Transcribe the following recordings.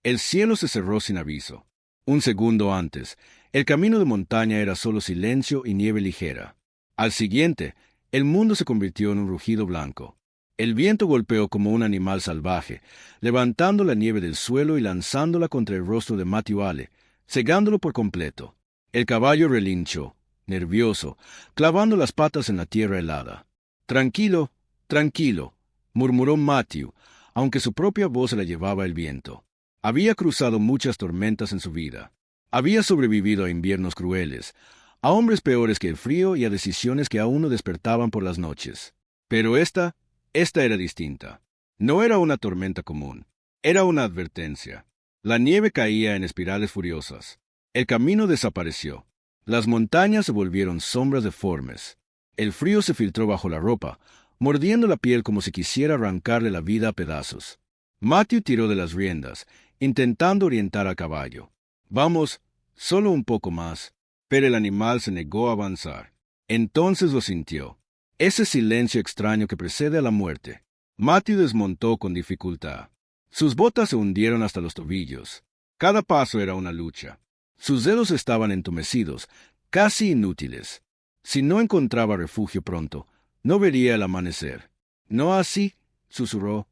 El cielo se cerró sin aviso. Un segundo antes, el camino de montaña era solo silencio y nieve ligera. Al siguiente, el mundo se convirtió en un rugido blanco. El viento golpeó como un animal salvaje, levantando la nieve del suelo y lanzándola contra el rostro de Matthew Ale, cegándolo por completo. El caballo relinchó, nervioso, clavando las patas en la tierra helada. Tranquilo, tranquilo, murmuró Matthew, aunque su propia voz la llevaba el viento. Había cruzado muchas tormentas en su vida. Había sobrevivido a inviernos crueles, a hombres peores que el frío y a decisiones que aún no despertaban por las noches. Pero esta era distinta. No era una tormenta común. Era una advertencia. La nieve caía en espirales furiosas. El camino desapareció. Las montañas se volvieron sombras deformes. El frío se filtró bajo la ropa, mordiendo la piel como si quisiera arrancarle la vida a pedazos. Matthew tiró de las riendas, intentando orientar al caballo. Vamos, solo un poco más. Pero el animal se negó a avanzar. Entonces lo sintió. Ese silencio extraño que precede a la muerte. Matthew desmontó con dificultad. Sus botas se hundieron hasta los tobillos. Cada paso era una lucha. Sus dedos estaban entumecidos, casi inútiles. Si no encontraba refugio pronto, no vería el amanecer. No así, susurró.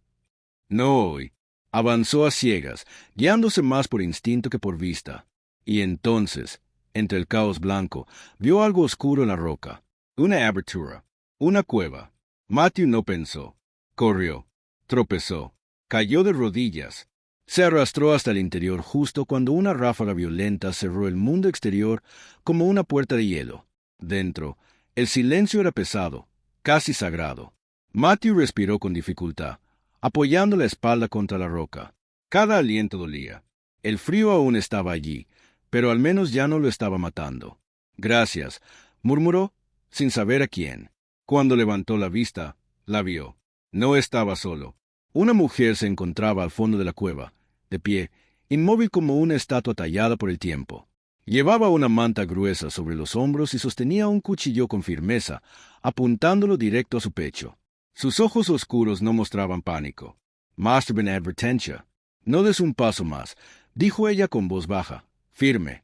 No hoy. Avanzó a ciegas, guiándose más por instinto que por vista. Y entonces, entre el caos blanco, vio algo oscuro en la roca. Una abertura. Una cueva. Matthew no pensó. Corrió. Tropezó. Cayó de rodillas. Se arrastró hasta el interior justo cuando una ráfaga violenta cerró el mundo exterior como una puerta de hielo. Dentro, el silencio era pesado, casi sagrado. Matthew respiró con dificultad, apoyando la espalda contra la roca. Cada aliento dolía. El frío aún estaba allí, pero al menos ya no lo estaba matando. Gracias, murmuró, sin saber a quién. Cuando levantó la vista, la vio. No estaba solo. Una mujer se encontraba al fondo de la cueva, de pie, inmóvil como una estatua tallada por el tiempo. Llevaba una manta gruesa sobre los hombros y sostenía un cuchillo con firmeza, apuntándolo directo a su pecho. Sus ojos oscuros no mostraban pánico. Must have been advertencia. No des un paso más, dijo ella con voz baja, firme.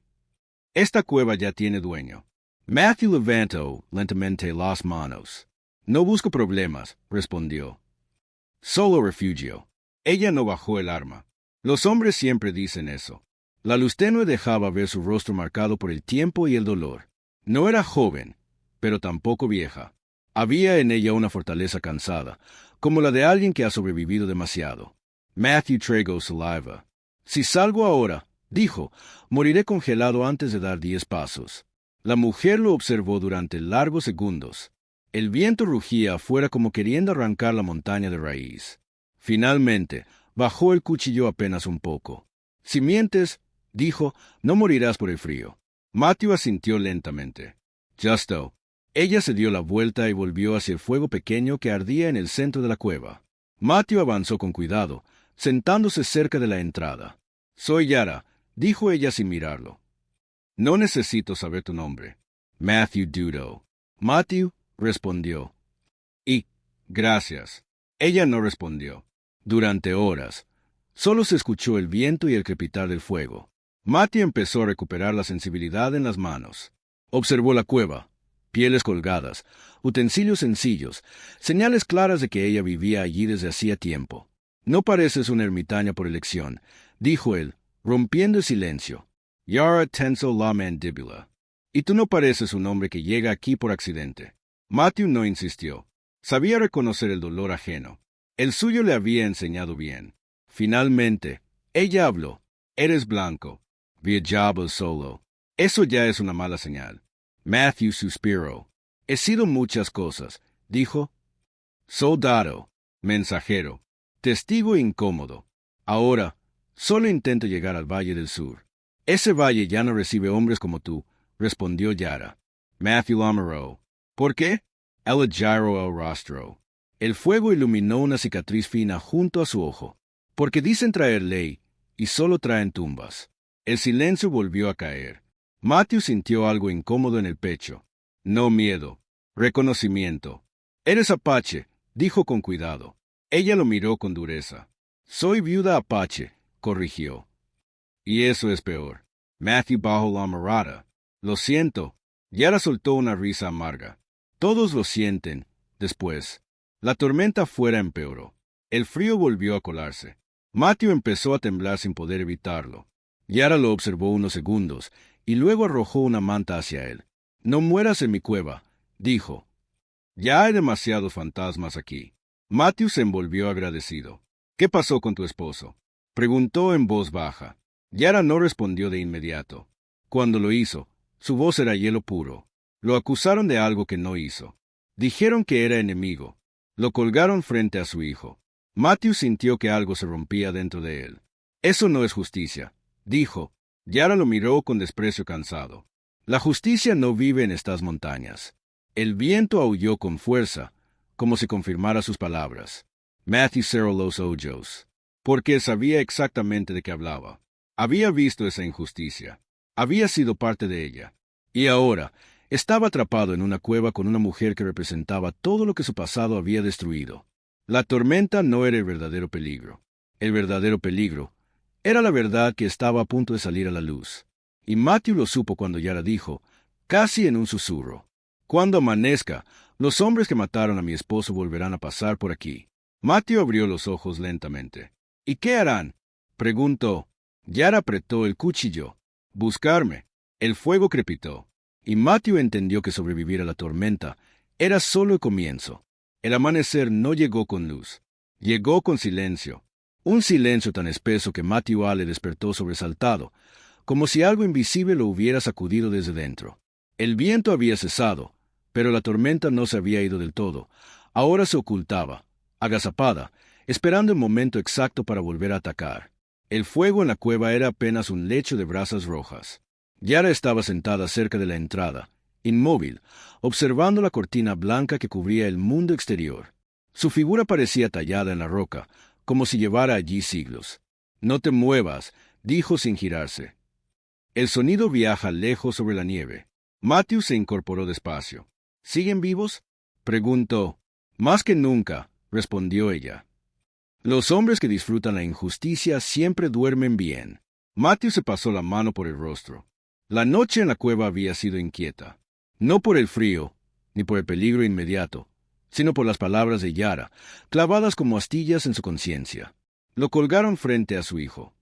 Esta cueva ya tiene dueño. Matthew levantó lentamente las manos. No busco problemas, respondió. Solo refugio. Ella no bajó el arma. Los hombres siempre dicen eso. La luz tenue dejaba ver su rostro marcado por el tiempo y el dolor. No era joven, pero tampoco vieja. Había en ella una fortaleza cansada, como la de alguien que ha sobrevivido demasiado. Matthew tragó saliva. Si salgo ahora, dijo, moriré congelado antes de dar 10 pasos. La mujer lo observó durante largos segundos. El viento rugía afuera como queriendo arrancar la montaña de raíz. Finalmente, bajó el cuchillo apenas un poco. Si mientes, dijo, no morirás por el frío. Matthew asintió lentamente. Justo. Ella se dio la vuelta y volvió hacia el fuego pequeño que ardía en el centro de la cueva. Matthew avanzó con cuidado, sentándose cerca de la entrada. Soy Yara, dijo ella sin mirarlo. No necesito saber tu nombre. Matthew dudó. Matthew respondió. Y, gracias. Ella no respondió. Durante horas, solo se escuchó el viento y el crepitar del fuego. Matthew empezó a recuperar la sensibilidad en las manos. Observó la cueva, pieles colgadas, utensilios sencillos, señales claras de que ella vivía allí desde hacía tiempo. No pareces una ermitaña por elección, dijo él, rompiendo el silencio. Yara tensó la mandíbula. Y tú no pareces un hombre que llega aquí por accidente. Matthew no insistió. Sabía reconocer el dolor ajeno. El suyo le había enseñado bien. Finalmente, ella habló. Eres blanco. Viajaba solo. Eso ya es una mala señal. Matthew suspiró. He sido muchas cosas, dijo. Soldado, mensajero, testigo incómodo. Ahora, solo intento llegar al Valle del Sur. Ese valle ya no recibe hombres como tú, respondió Yara. Matthew amarró. ¿Por qué? Ella giró el rostro. El fuego iluminó una cicatriz fina junto a su ojo. Porque dicen traer ley, y solo traen tumbas. El silencio volvió a caer. Matthew sintió algo incómodo en el pecho. No miedo, reconocimiento. Eres apache, dijo con cuidado. Ella lo miró con dureza. Soy viuda apache, corrigió. Y eso es peor. Matthew bajó la mirada. Lo siento. Yara soltó una risa amarga. Todos lo sienten. Después, la tormenta fuera empeoró. El frío volvió a colarse. Matthew empezó a temblar sin poder evitarlo. Yara lo observó unos segundos y luego arrojó una manta hacia él. No mueras en mi cueva, dijo. Ya hay demasiados fantasmas aquí. Matthew se envolvió agradecido. ¿Qué pasó con tu esposo? Preguntó en voz baja. Yara no respondió de inmediato. Cuando lo hizo, su voz era hielo puro. Lo acusaron de algo que no hizo. Dijeron que era enemigo. Lo colgaron frente a su hijo. Matthew sintió que algo se rompía dentro de él. Eso no es justicia, dijo. Yara lo miró con desprecio cansado. La justicia no vive en estas montañas. El viento aulló con fuerza, como si confirmara sus palabras. Matthew cerró los ojos, porque sabía exactamente de qué hablaba. Había visto esa injusticia. Había sido parte de ella. Y ahora estaba atrapado en una cueva con una mujer que representaba todo lo que su pasado había destruido. La tormenta no era el verdadero peligro. El verdadero peligro era la verdad que estaba a punto de salir a la luz. Y Matthew lo supo cuando Yara dijo, casi en un susurro: cuando amanezca, los hombres que mataron a mi esposo volverán a pasar por aquí. Matthew abrió los ojos lentamente. ¿Y qué harán?, preguntó. Yara apretó el cuchillo. Buscarme. El fuego crepitó. Y Matthew entendió que sobrevivir a la tormenta era solo el comienzo. El amanecer no llegó con luz. Llegó con silencio. Un silencio tan espeso que Matthew le despertó sobresaltado, como si algo invisible lo hubiera sacudido desde dentro. El viento había cesado, pero la tormenta no se había ido del todo. Ahora se ocultaba, agazapada, esperando el momento exacto para volver a atacar. El fuego en la cueva era apenas un lecho de brasas rojas. Yara estaba sentada cerca de la entrada, inmóvil, observando la cortina blanca que cubría el mundo exterior. Su figura parecía tallada en la roca, como si llevara allí siglos. «No te muevas», dijo sin girarse. El sonido viaja lejos sobre la nieve. Matthew se incorporó despacio. «¿Siguen vivos?», preguntó. «Más que nunca», respondió ella. «Los hombres que disfrutan la injusticia siempre duermen bien». Matthew se pasó la mano por el rostro. La noche en la cueva había sido inquieta. No por el frío, ni por el peligro inmediato, sino por las palabras de Yara, clavadas como astillas en su conciencia. Lo colgaron frente a su hijo.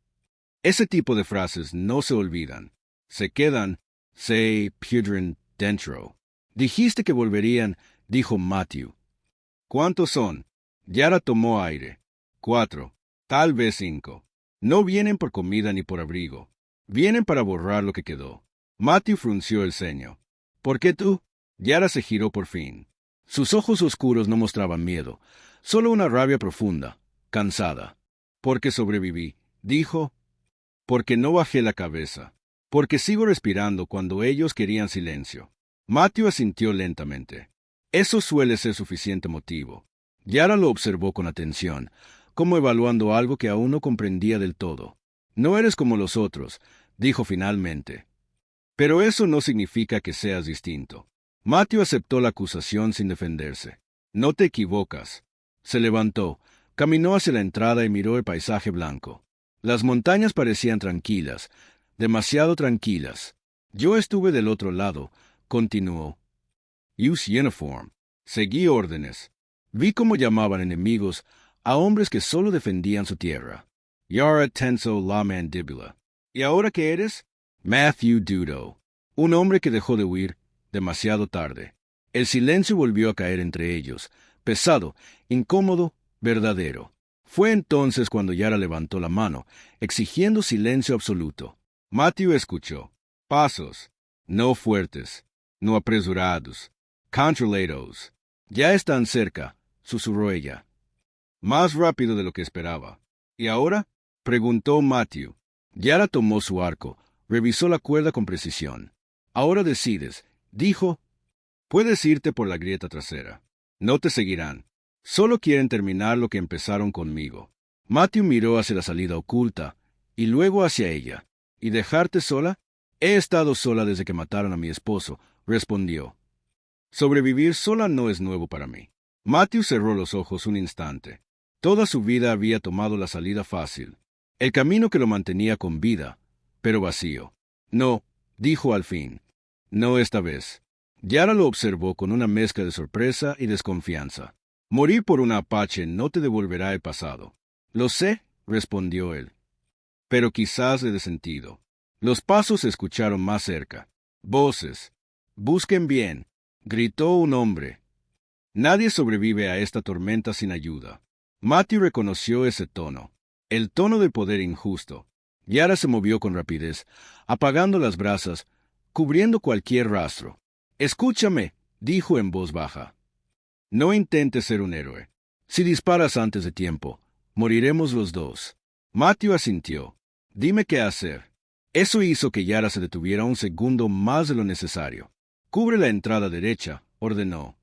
Ese tipo de frases no se olvidan. Se quedan, se pudren dentro. «Dijiste que volverían», dijo Matthew. «¿Cuántos son?». Yara tomó aire. 4, tal vez 5. No vienen por comida ni por abrigo. Vienen para borrar lo que quedó. Matthew frunció el ceño. «¿Por qué tú?». Yara se giró por fin. Sus ojos oscuros no mostraban miedo, solo una rabia profunda, cansada. «Porque sobreviví», dijo. «Porque no bajé la cabeza. Porque sigo respirando cuando ellos querían silencio». Matthew asintió lentamente. Eso suele ser suficiente motivo. Yara lo observó con atención, como evaluando algo que aún no comprendía del todo. «No eres como los otros», dijo finalmente. «Pero eso no significa que seas distinto». Matthew aceptó la acusación sin defenderse. «No te equivocas». Se levantó, caminó hacia la entrada y miró el paisaje blanco. Las montañas parecían tranquilas, demasiado tranquilas. «Yo estuve del otro lado», continuó. «Use uniform». Seguí órdenes. Vi cómo llamaban enemigos a hombres que solo defendían su tierra. Yara tensó la mandíbula. «¿Y ahora qué eres?». Matthew dudó. Un hombre que dejó de huir demasiado tarde. El silencio volvió a caer entre ellos, pesado, incómodo, verdadero. Fue entonces cuando Yara levantó la mano, exigiendo silencio absoluto. Matthew escuchó. Pasos, no fuertes, no apresurados, controlados. «Ya están cerca», susurró ella. Más rápido de lo que esperaba. «¿Y ahora?», preguntó Matthew. Yara tomó su arco, revisó la cuerda con precisión. «Ahora decides», dijo. «Puedes irte por la grieta trasera. No te seguirán. Solo quieren terminar lo que empezaron conmigo». Matthew miró hacia la salida oculta, y luego hacia ella. «¿Y dejarte sola?». «He estado sola desde que mataron a mi esposo», respondió. «Sobrevivir sola no es nuevo para mí». Matthew cerró los ojos un instante. Toda su vida había tomado la salida fácil, el camino que lo mantenía con vida, pero vacío. No, dijo al fin. No esta vez. Yara lo observó con una mezcla de sorpresa y desconfianza. Morir por una apache no te devolverá el pasado. Lo sé, respondió él. Pero quizás de sentido. Los pasos se escucharon más cerca. Voces. Busquen bien, gritó un hombre. Nadie sobrevive a esta tormenta sin ayuda. Matthew reconoció ese tono. El tono del poder injusto. Yara se movió con rapidez, apagando las brasas, cubriendo cualquier rastro. Escúchame, dijo en voz baja. No intentes ser un héroe. Si disparas antes de tiempo, moriremos los dos. Matthew asintió. Dime qué hacer. Eso hizo que Yara se detuviera un segundo más de lo necesario. Cubre la entrada derecha, ordenó.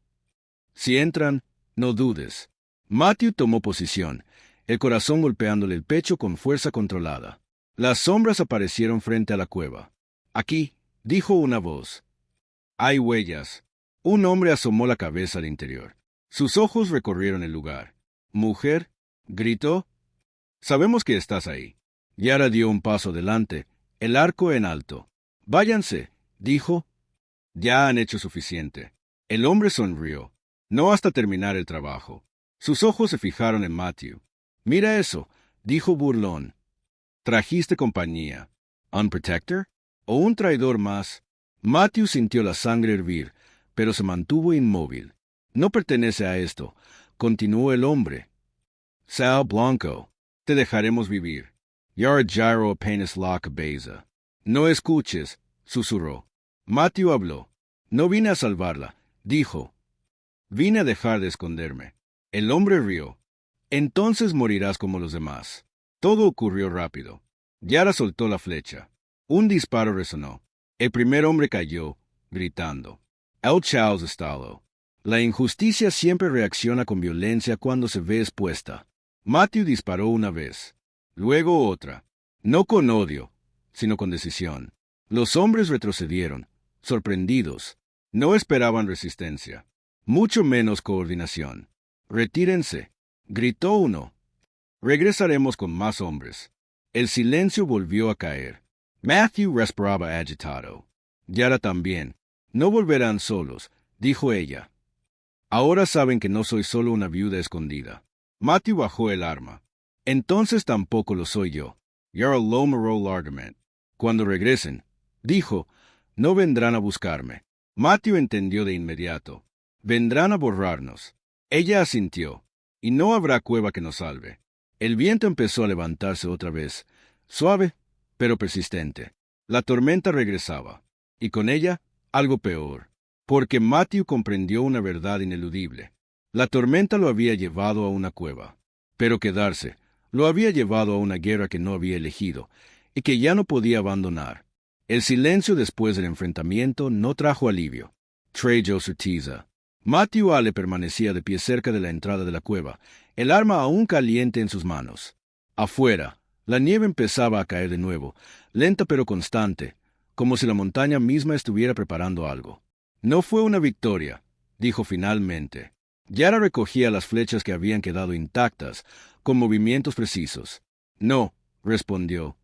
Si entran, no dudes. Matthew tomó posición, el corazón golpeándole el pecho con fuerza controlada. Las sombras aparecieron frente a la cueva. Aquí, dijo una voz. Hay huellas. Un hombre asomó la cabeza al interior. Sus ojos recorrieron el lugar. Mujer, gritó. Sabemos que estás ahí. Yara dio un paso adelante, el arco en alto. Váyanse, dijo. Ya han hecho suficiente. El hombre sonrió. No hasta terminar el trabajo. Sus ojos se fijaron en Matthew. Mira eso, dijo burlón. ¿Trajiste compañía? ¿Un protector? ¿O un traidor más? Matthew sintió la sangre hervir, pero se mantuvo inmóvil. No pertenece a esto, continuó el hombre. Sal Blanco, te dejaremos vivir. Yara gyro apenas la cabeza. No escuches, susurró. Matthew habló. No vine a salvarla, dijo. Vine a dejar de esconderme. El hombre rió. Entonces morirás como los demás. Todo ocurrió rápido. Yara soltó la flecha. Un disparo resonó. El primer hombre cayó, gritando. El Charles estaló. La injusticia siempre reacciona con violencia cuando se ve expuesta. Matthew disparó una vez. Luego otra. No con odio, sino con decisión. Los hombres retrocedieron, sorprendidos. No esperaban resistencia, mucho menos coordinación. Retírense, gritó uno. Regresaremos con más hombres. El silencio volvió a caer. Matthew respiraba agitado. Yara también. No volverán solos, dijo ella. Ahora saben que no soy solo una viuda escondida. Matthew bajó el arma. Entonces tampoco lo soy yo. Yara Lomerol Argument. Cuando regresen, dijo, no vendrán a buscarme. Matthew entendió de inmediato. Vendrán a borrarnos. Ella asintió. Y no habrá cueva que nos salve. El viento empezó a levantarse otra vez, suave, pero persistente. La tormenta regresaba. Y con ella, algo peor. Porque Matthew comprendió una verdad ineludible. La tormenta lo había llevado a una cueva. Pero quedarse lo había llevado a una guerra que no había elegido y que ya no podía abandonar. El silencio después del enfrentamiento no trajo alivio. Trejo Surtiza. Matthew Ale permanecía de pie cerca de la entrada de la cueva, el arma aún caliente en sus manos. Afuera, la nieve empezaba a caer de nuevo, lenta pero constante, como si la montaña misma estuviera preparando algo. No fue una victoria, dijo finalmente. Yara recogía las flechas que habían quedado intactas, con movimientos precisos. No, respondió.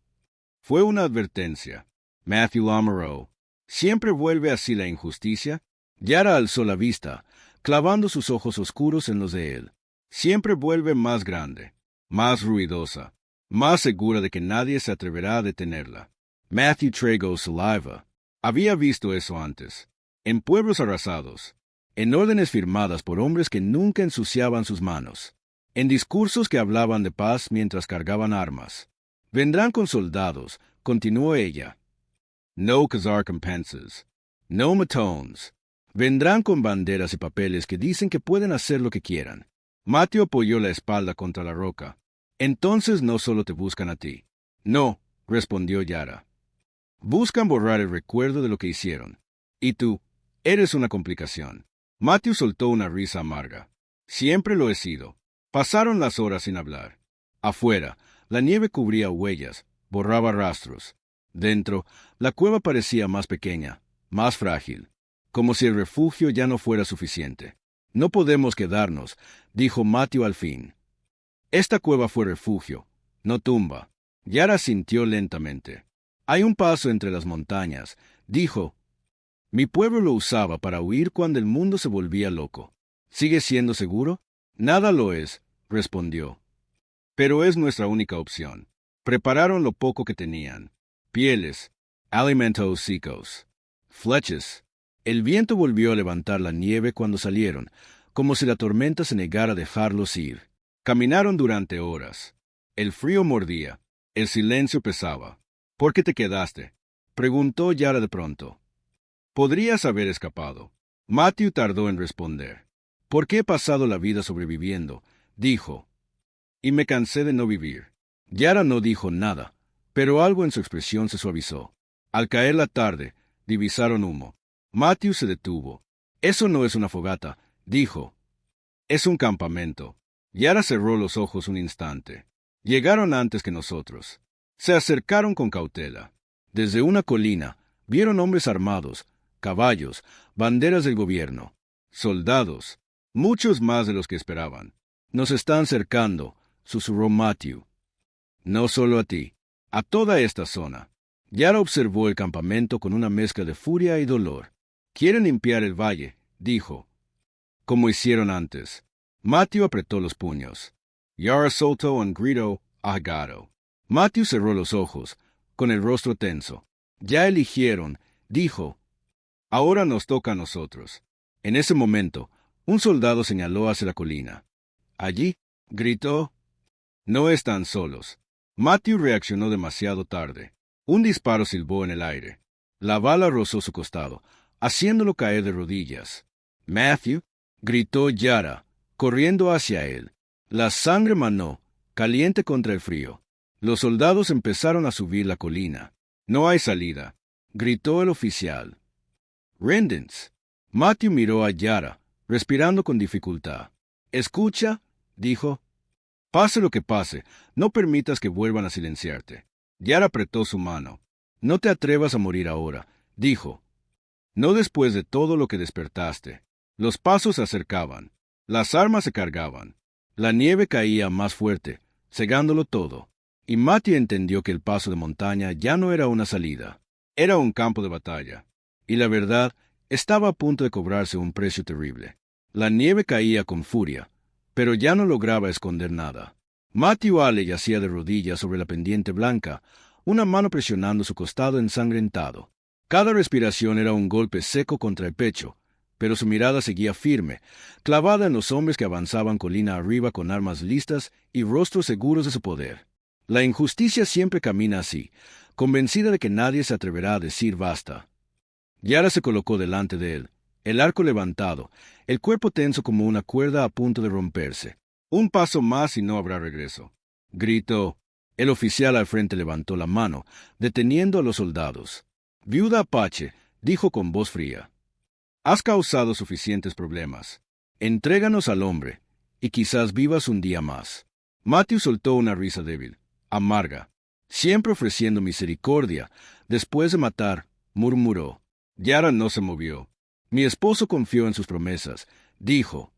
Fue una advertencia. Matthew Lamoureux. ¿Siempre vuelve así la injusticia? Yara alzó la vista, clavando sus ojos oscuros en los de él. Siempre vuelve más grande, más ruidosa, más segura de que nadie se atreverá a detenerla. Matthew Trejo Saliva. Había visto eso antes. En pueblos arrasados. En órdenes firmadas por hombres que nunca ensuciaban sus manos. En discursos que hablaban de paz mientras cargaban armas. Vendrán con soldados, continuó ella. No khazar compensas. No matones. Vendrán con banderas y papeles que dicen que pueden hacer lo que quieran. Matthew apoyó la espalda contra la roca. Entonces no solo te buscan a ti. No, respondió Yara. Buscan borrar el recuerdo de lo que hicieron. Y tú, eres una complicación. Matthew soltó una risa amarga. Siempre lo he sido. Pasaron las horas sin hablar. Afuera, la nieve cubría huellas, borraba rastros. Dentro, la cueva parecía más pequeña, más frágil, como si el refugio ya no fuera suficiente. No podemos quedarnos, dijo Matthew al fin. Esta cueva fue refugio, no tumba. Yara sintió lentamente. Hay un paso entre las montañas, dijo. Mi pueblo lo usaba para huir cuando el mundo se volvía loco. ¿Sigue siendo seguro? Nada lo es, respondió. Pero es nuestra única opción. Prepararon lo poco que tenían. Pieles, alimentos secos, flechas. El viento volvió a levantar la nieve cuando salieron, como si la tormenta se negara a dejarlos ir. Caminaron durante horas. El frío mordía. El silencio pesaba. ¿Por qué te quedaste?, preguntó Yara de pronto. Podrías haber escapado. Matthew tardó en responder. ¿Por qué he pasado la vida sobreviviendo?, dijo. Y me cansé de no vivir. Yara no dijo nada, pero algo en su expresión se suavizó. Al caer la tarde, divisaron humo. Matthew se detuvo. Eso no es una fogata, dijo. Es un campamento. Yara cerró los ojos un instante. Llegaron antes que nosotros. Se acercaron con cautela. Desde una colina, vieron hombres armados, caballos, banderas del gobierno, soldados, muchos más de los que esperaban. Nos están cercando, susurró Matthew. No solo a ti, a toda esta zona. Yara observó el campamento con una mezcla de furia y dolor. Quieren limpiar el valle, dijo. Como hicieron antes. Matthew apretó los puños. Yara soltó un grito ahogado. Matthew cerró los ojos, con el rostro tenso. Ya eligieron, dijo. Ahora nos toca a nosotros. En ese momento, un soldado señaló hacia la colina. Allí, gritó. No están solos. Matthew reaccionó demasiado tarde. Un disparo silbó en el aire. La bala rozó su costado, haciéndolo caer de rodillas. Matthew, gritó Yara, corriendo hacia él. La sangre manó, caliente contra el frío. Los soldados empezaron a subir la colina. No hay salida, gritó el oficial. Ríndense. Matthew miró a Yara, respirando con dificultad. Escucha, dijo. Pase lo que pase, no permitas que vuelvan a silenciarte. Yara apretó su mano. No te atrevas a morir ahora, dijo. No después de todo lo que despertaste. Los pasos se acercaban. Las armas se cargaban. La nieve caía más fuerte, cegándolo todo. Y Matthew entendió que el paso de montaña ya no era una salida. Era un campo de batalla. Y la verdad, estaba a punto de cobrarse un precio terrible. La nieve caía con furia, pero ya no lograba esconder nada. Matthew Alley yacía de rodillas sobre la pendiente blanca, una mano presionando su costado ensangrentado. Cada respiración era un golpe seco contra el pecho, pero su mirada seguía firme, clavada en los hombres que avanzaban colina arriba con armas listas y rostros seguros de su poder. La injusticia siempre camina así, convencida de que nadie se atreverá a decir basta. Yara se colocó delante de él, el arco levantado, el cuerpo tenso como una cuerda a punto de romperse. Un paso más y no habrá regreso, gritó. El oficial al frente levantó la mano, deteniendo a los soldados. Viuda Apache, dijo con voz fría. Has causado suficientes problemas. Entréganos al hombre, y quizás vivas un día más. Matthew soltó una risa débil, amarga. Siempre ofreciendo misericordia, después de matar, murmuró. Yara no se movió. Mi esposo confió en sus promesas, dijo.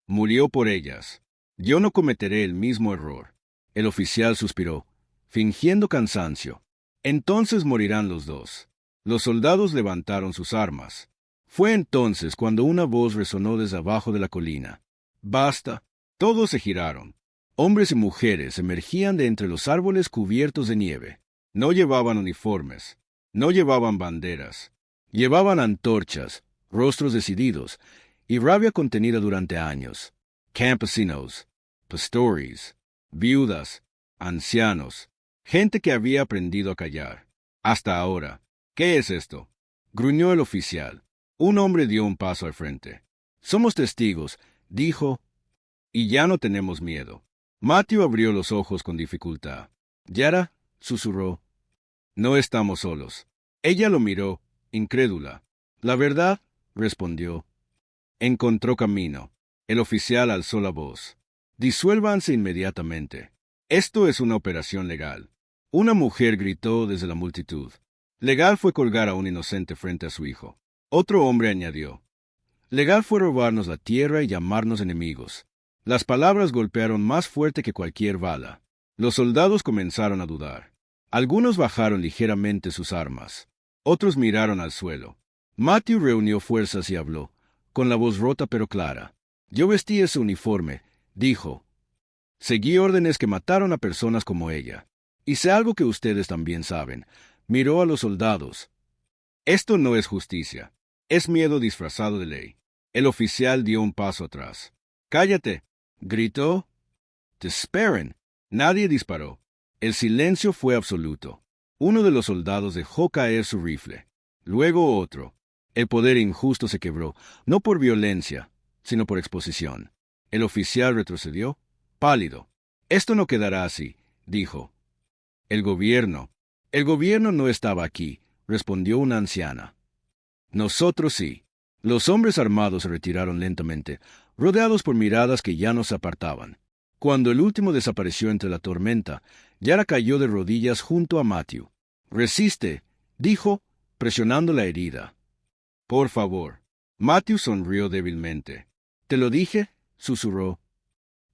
Murió por ellas. Yo no cometeré el mismo error. El oficial suspiró, fingiendo cansancio. Entonces morirán los dos. Los soldados levantaron sus armas. Fue entonces cuando una voz resonó desde abajo de la colina. Basta. Todos se giraron. Hombres y mujeres emergían de entre los árboles cubiertos de nieve. No llevaban uniformes. No llevaban banderas. Llevaban antorchas, rostros decididos, y rabia contenida durante años. Campesinos, pastores, viudas, ancianos, gente que había aprendido a callar. Hasta ahora. ¿Qué es esto?, gruñó el oficial. Un hombre dio un paso al frente. Somos testigos, dijo, y ya no tenemos miedo. Matthew abrió los ojos con dificultad. Yara, susurró. No estamos solos. Ella lo miró, incrédula. La verdad, respondió. Encontró camino. El oficial alzó la voz. Disuélvanse inmediatamente. Esto es una operación legal. Una mujer gritó desde la multitud. Legal fue colgar a un inocente frente a su hijo. Otro hombre añadió. Legal fue robarnos la tierra y llamarnos enemigos. Las palabras golpearon más fuerte que cualquier bala. Los soldados comenzaron a dudar. Algunos bajaron ligeramente sus armas. Otros miraron al suelo. Matthew reunió fuerzas y habló, con la voz rota pero clara. Yo vestí ese uniforme, dijo. Seguí órdenes que mataron a personas como ella. Hice algo que ustedes también saben. Miró a los soldados. Esto no es justicia. Es miedo disfrazado de ley. El oficial dio un paso atrás. ¡Cállate!, gritó. ¡Disparen! Nadie disparó. El silencio fue absoluto. Uno de los soldados dejó caer su rifle. Luego otro. El poder injusto se quebró, no por violencia, sino por exposición. El oficial retrocedió, pálido. Esto no quedará así, dijo. El gobierno no estaba aquí, respondió una anciana. Nosotros sí. Los hombres armados se retiraron lentamente, rodeados por miradas que ya no se apartaban. Cuando el último desapareció entre la tormenta, Yara cayó de rodillas junto a Matthew. «Resiste», dijo, presionando la herida. «Por favor». Matthew sonrió débilmente. «Te lo dije», susurró.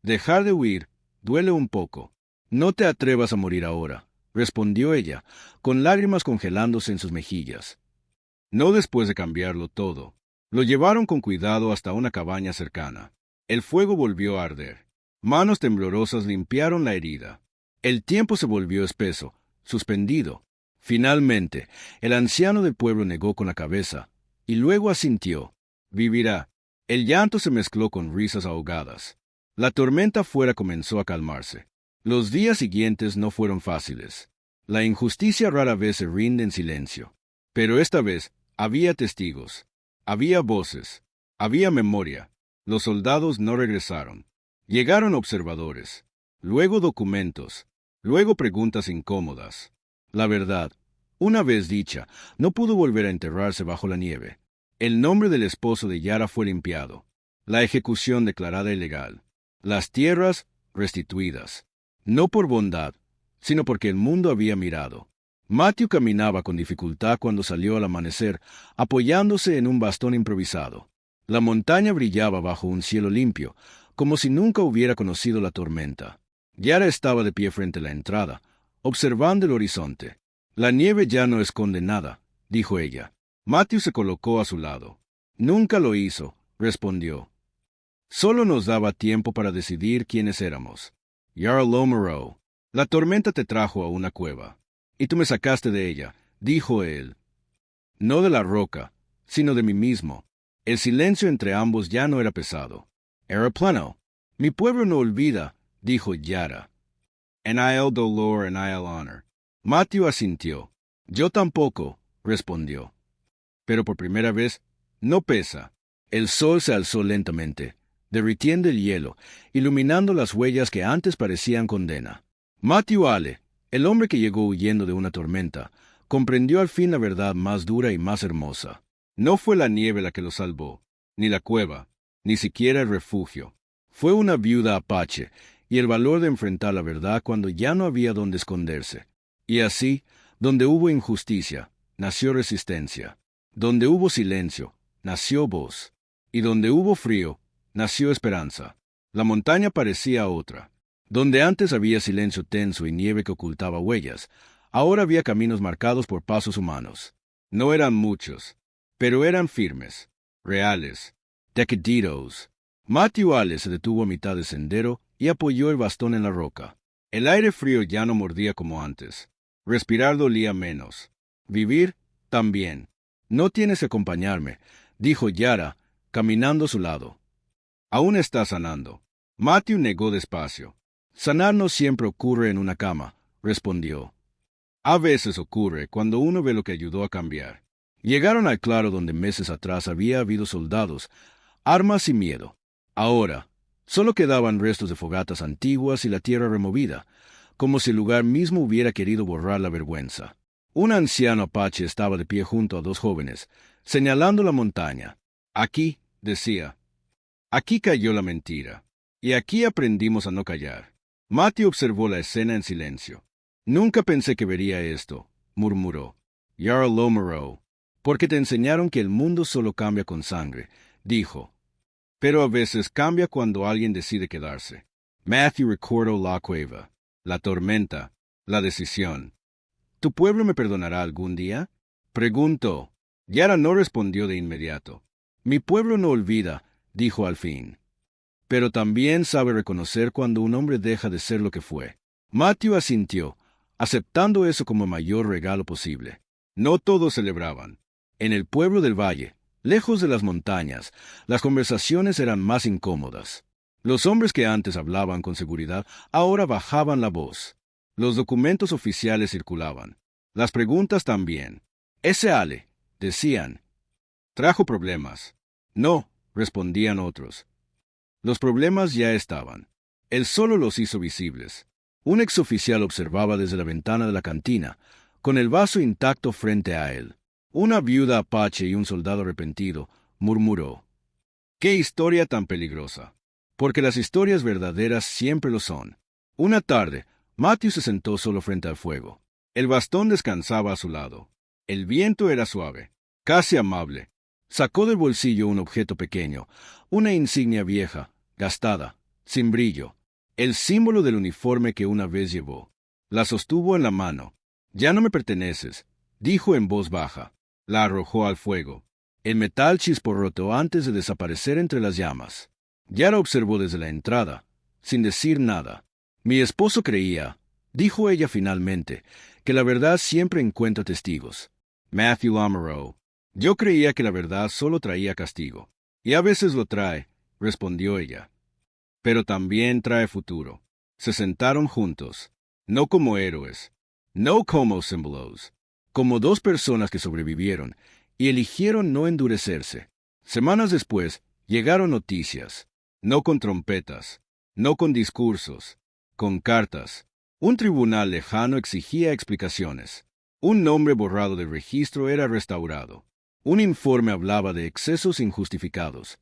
«Dejar de huir duele un poco. No te atrevas a morir ahora», respondió ella, con lágrimas congelándose en sus mejillas. No después de cambiarlo todo. Lo llevaron con cuidado hasta una cabaña cercana. El fuego volvió a arder. Manos temblorosas limpiaron la herida. El tiempo se volvió espeso, suspendido. Finalmente, el anciano del pueblo negó con la cabeza, y luego asintió. Vivirá. El llanto se mezcló con risas ahogadas. La tormenta afuera comenzó a calmarse. Los días siguientes no fueron fáciles. La injusticia rara vez se rinde en silencio. Pero esta vez había testigos. Había voces. Había memoria. Los soldados no regresaron. Llegaron observadores. Luego documentos. Luego preguntas incómodas. La verdad, una vez dicha, no pudo volver a enterrarse bajo la nieve. El nombre del esposo de Yara fue limpiado. La ejecución declarada ilegal. Las tierras restituidas. No por bondad, sino porque el mundo había mirado. Matthew caminaba con dificultad cuando salió al amanecer, apoyándose en un bastón improvisado. La montaña brillaba bajo un cielo limpio, como si nunca hubiera conocido la tormenta. Yara estaba de pie frente a la entrada, observando el horizonte. «La nieve ya no esconde nada», dijo ella. Matthew se colocó a su lado. «Nunca lo hizo», respondió. «Solo nos daba tiempo para decidir quiénes éramos. Yara Lomerow, la tormenta te trajo a una cueva. Y tú me sacaste de ella», dijo él. «No de la roca, sino de mí mismo». El silencio entre ambos ya no era pesado. Era plano. «Mi pueblo no olvida», dijo Yara. «And I'll dolor and I'll honor». Matthew asintió. «Yo tampoco», respondió. Pero por primera vez, no pesa. El sol se alzó lentamente, derritiendo el hielo, iluminando las huellas que antes parecían condena. Matthew Ale, el hombre que llegó huyendo de una tormenta, comprendió al fin la verdad más dura y más hermosa. No fue la nieve la que lo salvó, ni la cueva, ni siquiera el refugio. Fue una viuda apache y el valor de enfrentar la verdad cuando ya no había donde esconderse. Y así, donde hubo injusticia, nació resistencia. Donde hubo silencio, nació voz. Y donde hubo frío, nació esperanza. La montaña parecía otra. Donde antes había silencio tenso y nieve que ocultaba huellas, ahora había caminos marcados por pasos humanos. No eran muchos, pero eran firmes, reales, decaditos. Matthew Ale se detuvo a mitad del sendero y apoyó el bastón en la roca. El aire frío ya no mordía como antes. Respirar dolía menos. Vivir, también. «No tienes que acompañarme», dijo Yara, caminando a su lado. «Aún está sanando». Matthew negó despacio. «Sanar no siempre ocurre en una cama», respondió. «A veces ocurre cuando uno ve lo que ayudó a cambiar». Llegaron al claro donde meses atrás había habido soldados, armas y miedo. Ahora, solo quedaban restos de fogatas antiguas y la tierra removida, como si el lugar mismo hubiera querido borrar la vergüenza. Un anciano apache estaba de pie junto a dos jóvenes, señalando la montaña. «Aquí», decía, «aquí cayó la mentira, y aquí aprendimos a no callar». Matthew observó la escena en silencio. «Nunca pensé que vería esto», murmuró. «Yara Lomerow, porque te enseñaron que el mundo solo cambia con sangre», dijo. «Pero a veces cambia cuando alguien decide quedarse». Matthew recordó la cueva, la tormenta, la decisión. ¿Tu pueblo me perdonará algún día? Preguntó. Yara no respondió de inmediato. Mi pueblo no olvida, dijo al fin. Pero también sabe reconocer cuando un hombre deja de ser lo que fue. Matthew asintió, aceptando eso como el mayor regalo posible. No todos celebraban. En el pueblo del valle, lejos de las montañas, las conversaciones eran más incómodas. Los hombres que antes hablaban con seguridad ahora bajaban la voz. Los documentos oficiales circulaban. Las preguntas también. Ese Ale, decían, trajo problemas. No, respondían otros. Los problemas ya estaban. Él solo los hizo visibles. Un exoficial observaba desde la ventana de la cantina, con el vaso intacto frente a él. Una viuda apache y un soldado arrepentido murmuró. ¡Qué historia tan peligrosa! Porque las historias verdaderas siempre lo son. Una tarde, Matthew se sentó solo frente al fuego. El bastón descansaba a su lado. El viento era suave, casi amable. Sacó del bolsillo un objeto pequeño, una insignia vieja, gastada, sin brillo, el símbolo del uniforme que una vez llevó. La sostuvo en la mano. «Ya no me perteneces», dijo en voz baja. La arrojó al fuego. El metal chisporroteó antes de desaparecer entre las llamas. Yara observó desde la entrada, sin decir nada. «Mi esposo creía», dijo ella finalmente, «que la verdad siempre encuentra testigos». Matthew Lamoureux. «Yo creía que la verdad solo traía castigo. Y a veces lo trae», respondió ella. «Pero también trae futuro». Se sentaron juntos, no como héroes, no como símbolos, como dos personas que sobrevivieron y eligieron no endurecerse. Semanas después llegaron noticias, no con trompetas, no con discursos, con cartas. Un tribunal lejano exigía explicaciones. Un nombre borrado del registro era restaurado. Un informe hablaba de excesos injustificados.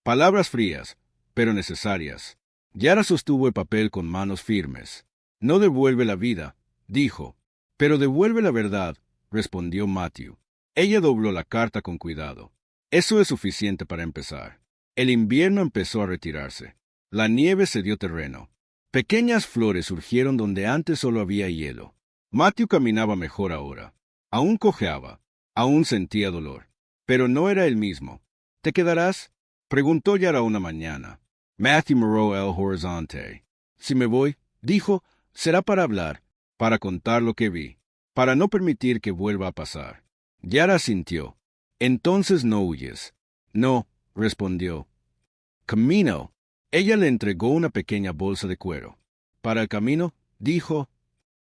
Palabras frías, pero necesarias. Yara sostuvo el papel con manos firmes. «No devuelve la vida», dijo. «Pero devuelve la verdad», respondió Matthew. Ella dobló la carta con cuidado. «Eso es suficiente para empezar». El invierno empezó a retirarse. La nieve cedió terreno. Pequeñas flores surgieron donde antes solo había hielo. Matthew caminaba mejor ahora. Aún cojeaba. Aún sentía dolor. Pero no era el mismo. «¿Te quedarás?», preguntó Yara una mañana. Matthew miró el horizonte. «Si me voy», dijo, «será para hablar, para contar lo que vi, para no permitir que vuelva a pasar». Yara sintió. «Entonces no huyes». «No», respondió. «Camino». Ella le entregó una pequeña bolsa de cuero. «Para el camino», dijo,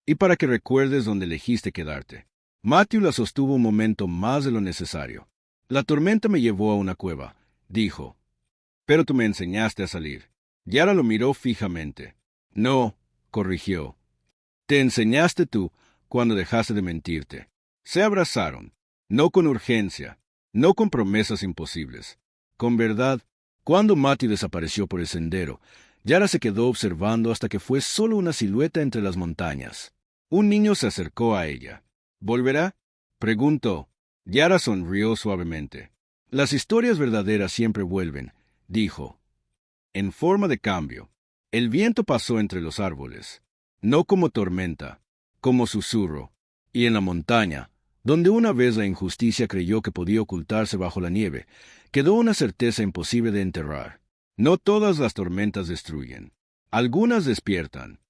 «y para que recuerdes dónde elegiste quedarte». Matthew la sostuvo un momento más de lo necesario. «La tormenta me llevó a una cueva», dijo. «Pero tú me enseñaste a salir». Yara lo miró fijamente. «No», corrigió. «Te enseñaste tú cuando dejaste de mentirte». Se abrazaron, no con urgencia, no con promesas imposibles, con verdad. Cuando Matthew desapareció por el sendero, Yara se quedó observando hasta que fue solo una silueta entre las montañas. Un niño se acercó a ella. «¿Volverá?», preguntó. Yara sonrió suavemente. «Las historias verdaderas siempre vuelven», dijo. En forma de cambio. El viento pasó entre los árboles, no como tormenta, como susurro. Y en la montaña, donde una vez la injusticia creyó que podía ocultarse bajo la nieve, quedó una certeza imposible de enterrar. No todas las tormentas destruyen. Algunas despiertan.